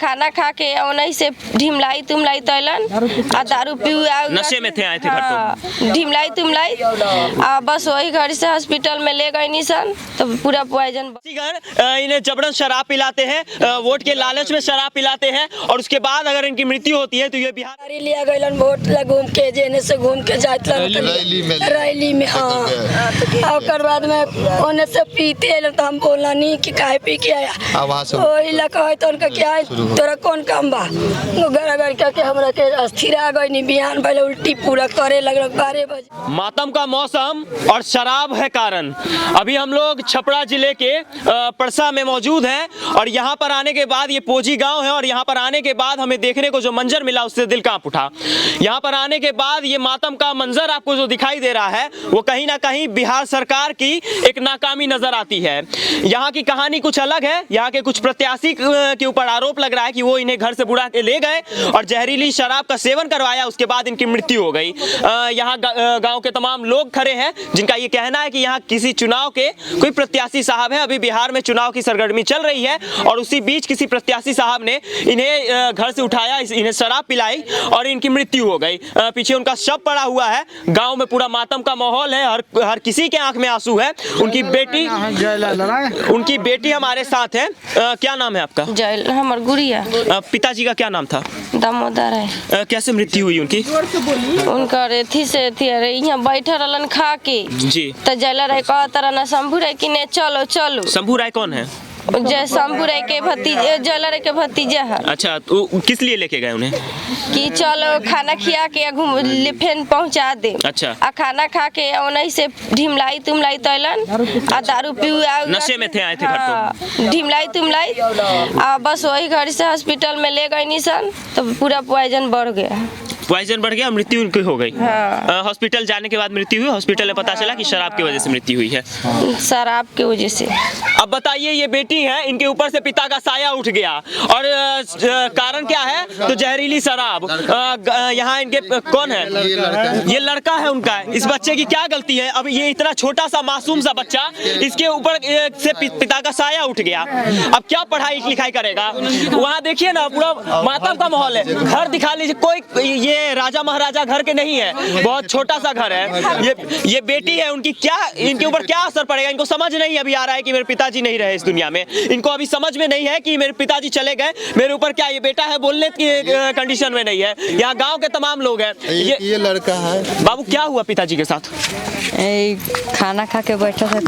खाना खा के उन्हीं से ढिमलाई तुमलाई तैलन आ दारू पीआ नशे में थे, आए थे घर तो ढिमलाई तुमलाई आ बस वही घर से हॉस्पिटल में ले गए निशन तो पूरा पॉइजन। इन्हें जबरन शराब पिलाते हैं, वोट के लालच में शराब पिलाते हैं और उसके बाद अगर इनकी मृत्यु होती है तो ये बिहार लिया गए वोट घूम के जेने से घूम के जात रैली में। हाँ और बाद में ओने से पीते तो हम बोला नहीं कि काहे पी के आया वही लगा है तो उनका क्या है तोरा कौन काम बा घर घर के हमरा के अस्थिर आ गई नहीं बिहान पहले उल्टी पूरा करे लगल 12 बजे। मातम का मौसम और शराब है कारण। अभी हम लोग छपरा जिले के परसा में मौजूद हैं और यहाँ पर आने के बाद ये पोजी गांव है और यहाँ पर आने के बाद हमें देखने को जो मंजर मिला उससे दिल कांप उठा। यहाँ पर आने के बाद ये मातम का मंजर आपको जो दिखाई दे रहा है वो कहीं ना कहीं बिहार सरकार की एक नाकामी नजर आती है। यहाँ की कहानी कुछ अलग है। यहाँ के कुछ प्रत्याशी के ऊपर आरोप लग रहा है कि वो इन्हें घर से बुला के ले गए और जहरीली शराब का सेवन करवाया, उसके बाद इनकी मृत्यु हो गई। यहाँ गांव के तमाम लोग खड़े हैं जिनका ये कहना है कि यहाँ किसी चुनाव के कोई प्रत्याशी साहब है। अभी बिहार में चुनाव की सरगर्मी चल रही है और उसी बीच किसी प्रत्याशी साहब ने इन्हें घर से उठाया, इन्हें शराब पिलाई और इनकी मृत्यु हो गई। पीछे उनका शव पड़ा हुआ है। गांव में पूरा मातम का माहौल है, हर किसी के आंख में आंसू है। उनकी बेटी हमारे साथ है। क्या नाम है आपका? जय हमर गुड़िया। पिताजी का क्या नाम था? दामोदर है। कैसे मृत्यु हुई उनकी? उनका रेथी से थी अरे यहाँ बैठा रहलन खा के जी तो जला रहे कहा तरह ना शंभू राय कि ने चलो चलो। शंभू राय कौन है? जय शंभू राय के भतीजे जला राय के भतीजा है। अच्छा तो किस लिए लेके गए उन्हें? कि चलो खाना खिया के घूम फिर पहुंचा दे। अच्छा आ खाना खा के उन्हीं से ढिमलाई तुमलाई तैलन आ दारू पीआ नशे में थे, आए थे घर तो ढिमलाई तुमलाई आ बस वही घर से हॉस्पिटल में ले गए निशन तो पूरा पॉइजन बढ़ गया। पॉइजन बढ़ गया, मृत्यु उनकी हो गई। हाँ। हॉस्पिटल जाने के बाद मृत्यु हुई। हॉस्पिटल में पता चला कि शराब की वजह से मृत्यु हुई है। शराब की वजह से। अब बताइए, ये बेटी है, इनके ऊपर से पिता का साया उठ गया और कारण क्या है? तो जहरीली शराब। यहाँ इनके कौन है? ये लड़का है उनका। इस बच्चे की क्या गलती है? अब ये इतना छोटा सा मासूम सा बच्चा, इसके ऊपर से पिता का साया उठ गया। अब क्या पढ़ाई लिखाई करेगा? वहाँ देखिए ना, पूरा मातम का माहौल है। घर दिखा लीजिए, कोई ये राजा महाराजा घर के नहीं है, बहुत छोटा सा घर है। ये बेटी है उनकी, क्या इनके ऊपर क्या असर पड़ेगा? इनको समझ नहीं अभी आ रहा है कि मेरे पिताजी नहीं रहे इस दुनिया में। इनको अभी समझ में नहीं है कि मेरे पिताजी चले गए, मेरे ऊपर क्या ये बेटा है बोलने की कंडीशन में नहीं है। यहाँ गांव के तमाम लोग हैं। ये लड़का है। बाबू क्या हुआ पिताजी के साथ? खाना खा के बैठा था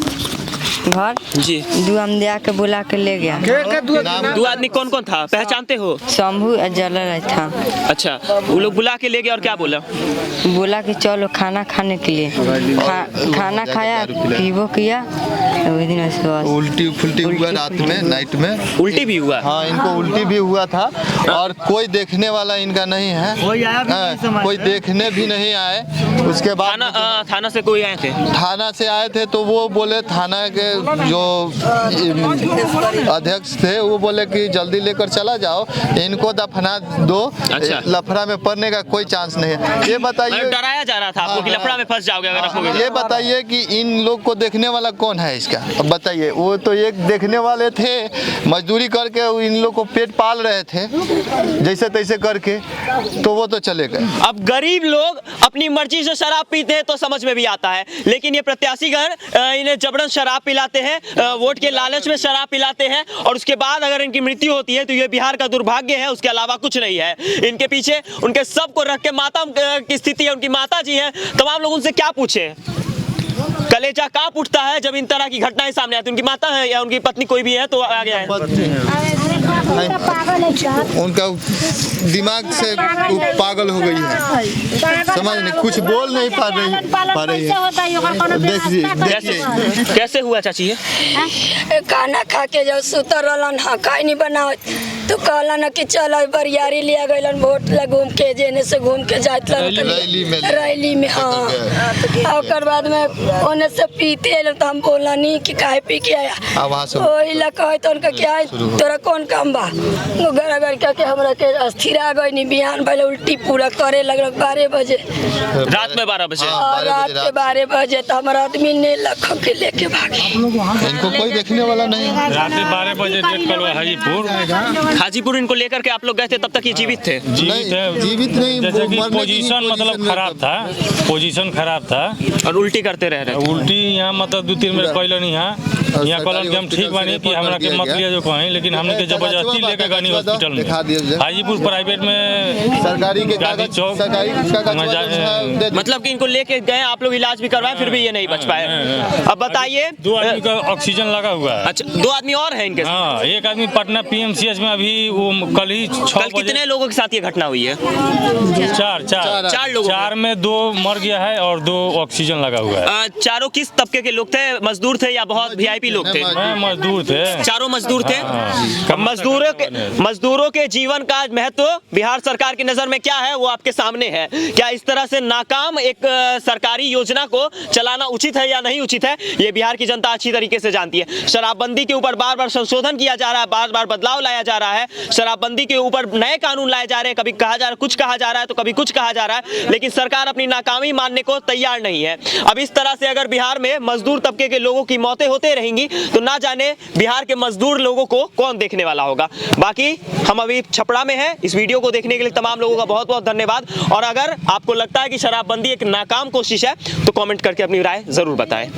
घर जी, दो आमदिया के बुला के ले गया। दो आदमी कौन कौन था, पहचानते हो? शंभू जला रहा था। अच्छा, वो लोग बुला के ले गए और क्या बोला? बोला कि चलो खाना खाने के लिए। खाना खाया, पीबो किया, उस दिन उल्टी फुल्टी हुआ रात में, नाइट में उल्टी भी हुआ। हाँ, इनको उल्टी भी हुआ था और कोई देखने वाला इनका नहीं है, कोई देखने भी नहीं आए। उसके बाद थाना से कोई आए थे? थाना से आए थे तो वो बोले, थाना के जो अध्यक्ष थे वो बोले कि जल्दी लेकर चला जाओ, इनको दफना दो। अच्छा। लफड़ा में पड़ने का कोई चांस नहीं है। ये बताइए, डराया जा रहा था आपको कि लफड़ा में फंस जाओगे अगर रखोगे। ये बताइए कि इन लोग को देखने वाला कौन है इसका? अब बताइए, वो तो एक देखने वाले थे, मजदूरी करके इन लोग को पेट पाल रहे थे जैसे तैसे करके, तो वो तो चले गए। अब गरीब लोग अपनी मर्जी से शराब पीते हैं तो समझ में भी आता है, लेकिन ये प्रत्याशीगण इन्हें जबरन शराब पिलाते हैं, वोट के लालच में शराब पिलाते हैं और उसके बाद अगर इनकी मृत्यु होती है तो ये बिहार का दुर्भाग्य है, उसके अलावा कुछ नहीं है। इनके पीछे उनके सबको रख के मातम की स्थिति है। उनकी माता जी हैं, तमाम लोग उनसे क्या पूछे, कलेजा कांप उठता है जब इन तरह की घटनाएं सामने आती है। उनकी माता है या उनकी पत्नी कोई भी है तो आगे आए। उनका दिमाग से पागल हो गई है, समझ नहीं, कुछ बोल नहीं पा रही है। देखिए कैसे हुआ चाची है? खाना खा के जब सुतर रहलन हकाई नहीं बनाओ तो कहलन कि चल बरियारी लिया गए वोट घूम के जेने से घूम के जात रैली में। हाँ और बाद में ओने से पीते तो हम बोला नहीं कि काहे पी के आया वही लगा है तो उनका क्या है तोरा कौन काम बा घर घर के हमरा के अस्थिर आ गई नहीं बिहान पहले उल्टी पूरा करे लगल 12 बजे रात में 12 बजे रात के 12 बजे तो हमारा आदमी ने लखों के लेके भागे। इनको कोई देखने वाला नहीं। रात में 12 बजे डेट करवा हरीपुर हाजीपुर इनको लेकर के आप लोग गए थे, तब तक ये जीवित थे? जीवित नहीं, जैसे कि वो मरने की पोजीशन मतलब पोजीशन में खराब था, पोजीशन खराब था और उल्टी करते रह रहे थे। उल्टी यहाँ मतलब 2-3 बेर कैलन यहाँ कहलन कि हम ठीक बानी कि हमरा के मत लिया जो कहीं, लेकिन हमने के जबरदस्ती लेके गनी हॉस्पिटल में हाजीपुर प्राइवेट में सरकारी के गांधी कागज चौक मतलब कि इनको लेके गए आप लोग, इलाज भी करवाए, फिर भी ये नहीं बच पाए। अब बताइए, 2 आदमी का ऑक्सीजन लगा हुआ है। अच्छा 2 आदमी और हैं इनके साथ? हाँ, एक आदमी पटना PMCH में अभी वो कल ही 6 कल कितने लोगों के साथ ये घटना हुई है? 4 लोगों 4 में 2 मर गया है और 2 ऑक्सीजन लगा हुआ है। चारों किस तबके के लोग थे? मजदूर थे या बहुत VIP लोग थे? मजदूर थे, चारों मजदूर थे। हाँ। मजदूरों के जीवन का महत्व बिहार सरकार की नजर में क्या है, वो आपके सामने है। क्या इस तरह से नाकाम एक सरकारी योजना को चलाना उचित है या नहीं उचित है, ये बिहार की जनता अच्छी तरीके से जानती है। शराबबंदी के ऊपर बार बार संशोधन किया जा रहा है, बार बार बदलाव लाया जा रहा है, शराबबंदी के ऊपर नए कानून लाए जा रहे हैं, कभी कहा जा रहा कुछ कहा जा रहा है तो कभी कुछ कहा जा रहा है, लेकिन सरकार अपनी नाकामी मानने को तैयार नहीं है। अब इस तरह से अगर बिहार में मजदूर तबके के लोगों की मौतें होते रहेंगी तो ना जाने बिहार के मजदूर लोगों को कौन देखने वाला होगा। बाकी हम अभी छपरा में हैं। इस वीडियो को देखने के लिए तमाम लोगों का बहुत बहुत धन्यवाद। और अगर आपको लगता है कि शराबबंदी एक नाकाम कोशिश है तो कमेंट करके अपनी राय जरूर बताएं।